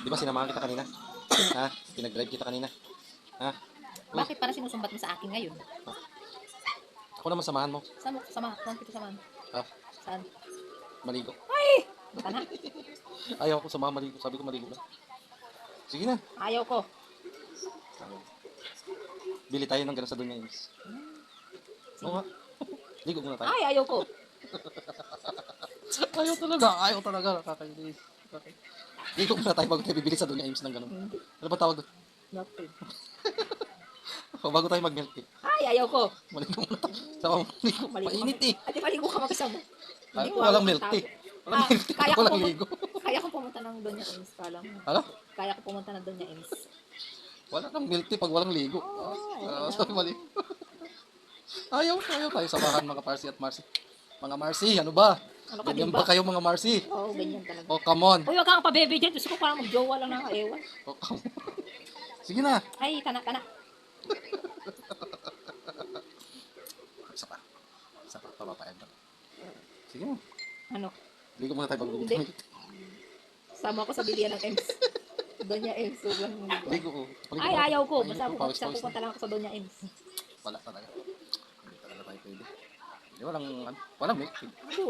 Di ba sinamahan kita kanina? Ha? Pinag-drive kita kanina. Ha? Uy, Bakit parang sinusumbat mo sa akin ngayon? ako naman samahan mo. Saan mo kasama? Saan kita samahan? Ha? Saan? Maligo. Baka na. Ayaw ko samahan maligo. Sabi ko maligo lang. Sige na. Ayaw ko. Bili tayo ng gano'n sa Doña Ims. Oo nga. Ligo muna tayo. Ay, ayaw ko. Ayaw talaga. Ayaw talaga. Nakakainis. Ligo muna tayo bago tayo bibili sa Doña Ims ng gano'n. Ano ba tawag doon? Nothing. O, bago tayo mag-milk tea. Ay, ayaw ko. Maligo muna tayo. Sama mo maligo. Mainit eh. Ate, maligo ka mag-isa mo. Ay, Hindi ko walang alam milk ang tea. tao. Walang milk tea. Kaya ko Walang pumunta- ligo. Kaya ko pumunta ng Doña Ems. Kala mo. Ano? Kaya ko pumunta ng Doña Ems. Wala kang milk tea pag walang ligo. Sabi mali. Ayaw tayo samahan mga Parsi at Marcy. Mga Marcy, ano ba? Ano ka, Ganyan diba? ba kayo mga Marcy? Oo, ganyan talaga. Oh, come on. Uy, wag kang pa-baby dyan. Gusto ko parang mag-jowa lang na ewan. Oh, come on. Sige na. Ay, kana. Isa pa. Papapayan ka. Sige na. Ano? Ligo muna tayo bago Hindi. bibili. Sama ko sa bilihan ng Ems. Doña Ems. So, lang mo. Ligo ko. Ay, ayaw ko. Ay, Basta pawis na. pupunta lang ako sa Doña Ems. Wala talaga. Hindi talaga tayo pwede. Hindi, walang milk tea. Kasi